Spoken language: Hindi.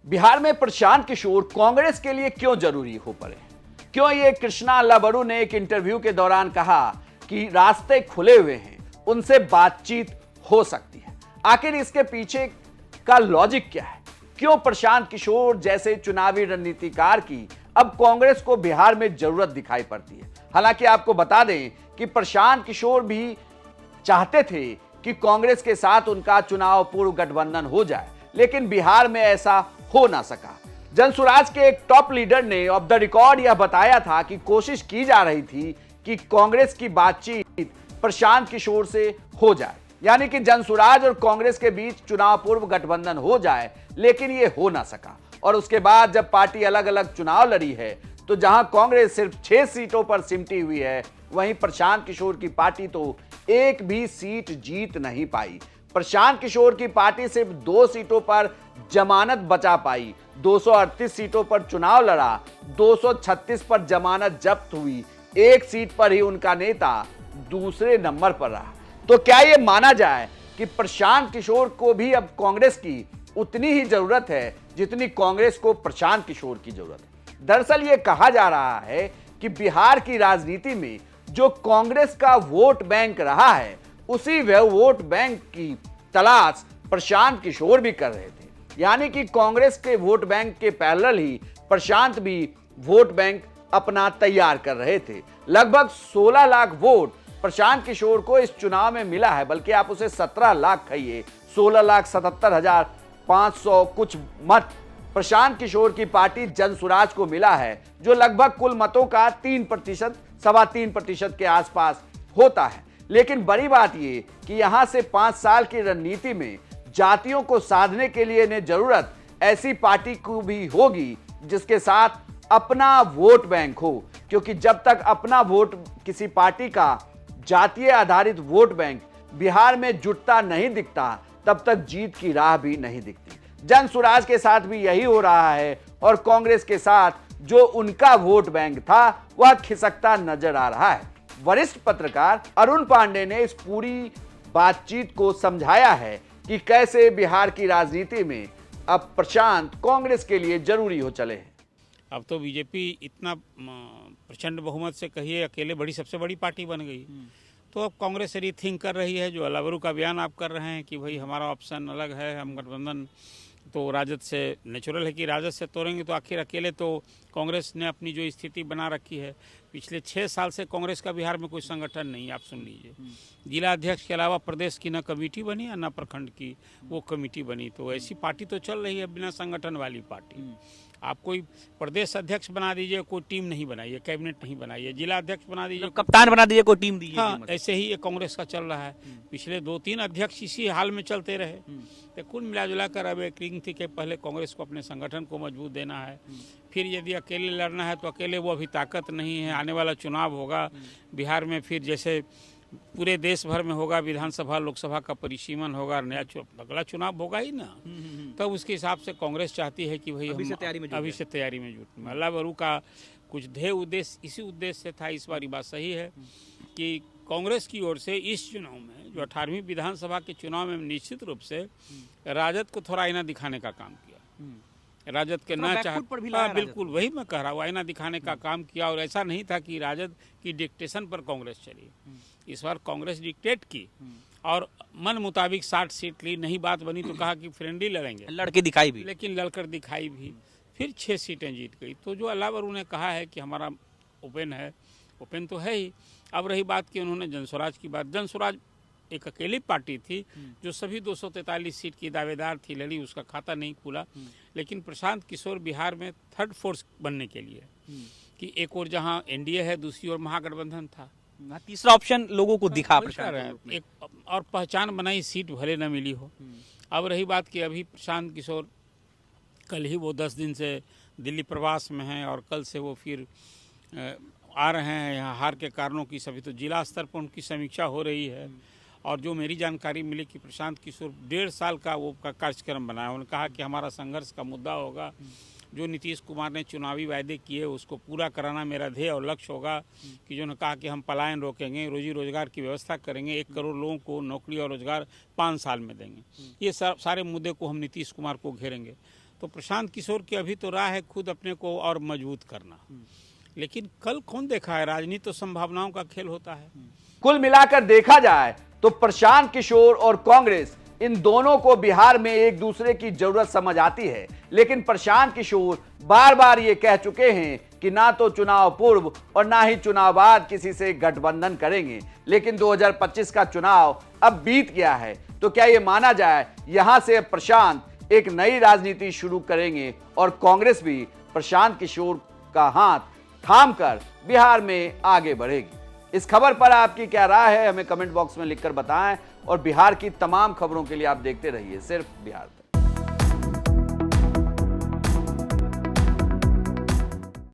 बिहार में प्रशांत किशोर कांग्रेस के लिए क्यों जरूरी हो पड़े? क्यों ये कृष्णा अल्लाबरू ने एक इंटरव्यू के दौरान कहा कि रास्ते खुले हुए हैं, उनसे बातचीत हो सकती है? आखिर इसके पीछे का लॉजिक क्या है? क्यों प्रशांत किशोर जैसे चुनावी रणनीतिकार की अब कांग्रेस को बिहार में जरूरत दिखाई पड़ती है? हालांकि आपको बता दें कि प्रशांत किशोर भी चाहते थे कि कांग्रेस के साथ उनका चुनाव पूर्व गठबंधन हो जाए, लेकिन बिहार में ऐसा हो ना सका। जनसुराज के एक टॉप लीडर ने ऑफ द रिकॉर्ड यह बताया था कि कोशिश की जा रही थी कि कांग्रेस की बातचीत प्रशांत किशोर से हो जाए, यानी कि जनसुराज और कांग्रेस के बीच चुनाव पूर्व गठबंधन हो जाए, लेकिन यह हो ना सका। और उसके बाद जब पार्टी अलग अलग चुनाव लड़ी है, तो जहां कांग्रेस सिर्फ 6 सीटों पर सिमटी हुई है, वहीं प्रशांत किशोर की पार्टी तो एक भी सीट जीत नहीं पाई। प्रशांत किशोर की पार्टी सिर्फ 2 सीटों पर जमानत बचा पाई, 238 सीटों पर चुनाव लड़ा, 236 पर जमानत जब्त हुई, एक सीट पर ही उनका नेता दूसरे नंबर पर रहा। तो क्या यह माना जाए कि प्रशांत किशोर को भी अब कांग्रेस की उतनी ही जरूरत है जितनी कांग्रेस को प्रशांत किशोर की जरूरत है? दरअसल यह कहा जा रहा है कि बिहार की राजनीति में जो कांग्रेस का वोट बैंक रहा है, उसी वह वोट बैंक की तलाश प्रशांत किशोर भी कर रहे थे। यानी कि कांग्रेस के वोट बैंक के पैरेलल ही प्रशांत भी वोट बैंक अपना तैयार कर रहे थे। लगभग 16 लाख वोट प्रशांत किशोर को इस चुनाव में मिला है, बल्कि आप उसे 17 लाख कहिए, 16,77,500 कुछ मत प्रशांत किशोर की पार्टी जनसुराज को मिला है, जो लगभग कुल मतों का 3%, 3.25% के आसपास होता है। लेकिन बड़ी बात यह कि यहां से 5 साल की रणनीति में जातियों को साधने के लिए इन्हें जरूरत ऐसी पार्टी को भी होगी जिसके साथ अपना वोट बैंक हो, क्योंकि जब तक अपना वोट किसी पार्टी का जातीय आधारित वोट बैंक बिहार में जुटता नहीं दिखता, तब तक जीत की राह भी नहीं दिखती। जनसुराज के साथ भी यही हो रहा है और कांग्रेस के साथ जो उनका वोट बैंक था वह खिसकता नजर आ रहा है। वरिष्ठ पत्रकार अरुण पांडे ने इस पूरी बातचीत को समझाया है कि कैसे बिहार की राजनीति में अब प्रशांत कांग्रेस के लिए जरूरी हो चले हैं। अब तो बीजेपी इतना प्रचंड बहुमत से कहिए अकेले सबसे बड़ी पार्टी बन गई, तो अब कांग्रेस रीथिंक कर रही है। जो अल्लाबरू का बयान आप कर रहे हैं कि भाई हमारा ऑप्शन अलग है, हम गठबंधन तो राजद से नेचुरल है कि राजद से तोड़ेंगे, तो आखिर अकेले तो कांग्रेस ने अपनी जो स्थिति बना रखी है, पिछले 6 साल से कांग्रेस का बिहार में कोई संगठन नहीं। आप सुन लीजिए, जिला अध्यक्ष के अलावा प्रदेश की न कमेटी बनी और न प्रखंड की वो कमेटी बनी। तो ऐसी पार्टी तो चल रही है बिना संगठन वाली पार्टी। आप कोई प्रदेश अध्यक्ष बना दीजिए, कोई टीम नहीं बनाइए, कैबिनेट नहीं बनाइए, जिला अध्यक्ष बना दीजिए, कप्तान बना दीजिए, कोई टीम दीजिए। हाँ, ऐसे ही ये कांग्रेस का चल रहा है। पिछले 2-3 अध्यक्ष इसी हाल में चलते रहे। तो कुल मिला कर अब एक रिंग थी कि पहले कांग्रेस को अपने संगठन को मजबूत देना है, फिर यदि अकेले लड़ना है तो अकेले वो अभी ताकत नहीं है। आने वाला चुनाव होगा बिहार में, फिर जैसे पूरे देश भर में होगा, विधानसभा लोकसभा का परिसीमन होगा, नया अगला चुनाव होगा ही ना, तब उसके हिसाब से कांग्रेस चाहती है कि भाई अभी से तैयारी में जुट। अल्लाबरू का कुछ ध्येय उद्देश्य इसी उद्देश्य से था। इस बार बात सही है कि कांग्रेस की ओर से इस चुनाव में, जो 18वीं विधानसभा के चुनाव में, निश्चित रूप से राजद को थोड़ा आईना दिखाने का काम किया। राजद के ना चाह, बिल्कुल वही मैं कह रहा हूँ, आईना दिखाने का काम किया। और ऐसा नहीं था कि राजद की डिक्टेशन पर कांग्रेस चली। इस बार कांग्रेस डिक्टेट की और मन मुताबिक 60 सीट ली। नहीं बात बनी तो कहा कि फ्रेंडली लड़ेंगे, लड़के दिखाई भी, लेकिन लड़कर दिखाई भी, फिर 6 सीटें जीत गई। तो जो अल्लाबरू ने कहा है कि हमारा ओपन है, ओपन तो है ही। अब रही बात कि उन्होंने जनसुराज की बात, जनसुराज एक अकेली पार्टी थी जो सभी 243 सीट की दावेदार थी, लड़ी, उसका खाता नहीं खुला। लेकिन प्रशांत किशोर बिहार में थर्ड फोर्स बनने के लिए कि एक और जहां एनडीए है, दूसरी ओर महागठबंधन था, तीसरा ऑप्शन लोगों को दिखा एक और पहचान बनाई, सीट भले न मिली हो। अब रही बात कि अभी प्रशांत किशोर कल ही वो 10 दिन से दिल्ली प्रवास में हैं और कल से वो फिर आ रहे हैं यहाँ। हार के कारणों की सभी तो जिला स्तर पर उनकी समीक्षा हो रही है। और जो मेरी जानकारी मिली कि प्रशांत किशोर 1.5 साल का वो कार्यक्रम बनाया। उन्होंने कहा कि हमारा संघर्ष का मुद्दा होगा, जो नीतीश कुमार ने चुनावी वायदे किए उसको पूरा कराना मेरा ध्येय और लक्ष्य होगा। कि जो उन्होंने कहा कि हम पलायन रोकेंगे, रोजी रोजगार की व्यवस्था करेंगे, 1 करोड़ लोगों को नौकरी और रोजगार 5 साल में देंगे। ये सारे मुद्दे को हम नीतीश कुमार को घेरेंगे। तो प्रशांत किशोर की अभी तो राह है खुद अपने को और मजबूत करना, लेकिन कल कौन देखा है, राजनीति तो संभावनाओं का खेल होता है। कुल मिलाकर देखा जाए तो प्रशांत किशोर और कांग्रेस इन दोनों को बिहार में एक दूसरे की जरूरत समझ आती है, लेकिन प्रशांत किशोर बार बार ये कह चुके हैं कि ना तो चुनाव पूर्व और ना ही चुनाव बाद किसी से गठबंधन करेंगे। लेकिन 2025 का चुनाव अब बीत गया है, तो क्या ये माना जाए यहां से प्रशांत एक नई राजनीति शुरू करेंगे और कांग्रेस भी प्रशांत किशोर का हाथ थामकर बिहार में आगे बढ़ेगी? इस खबर पर आपकी क्या राय है, हमें कमेंट बॉक्स में लिखकर बताएं और बिहार की तमाम खबरों के लिए आप देखते रहिए सिर्फ बिहार तक।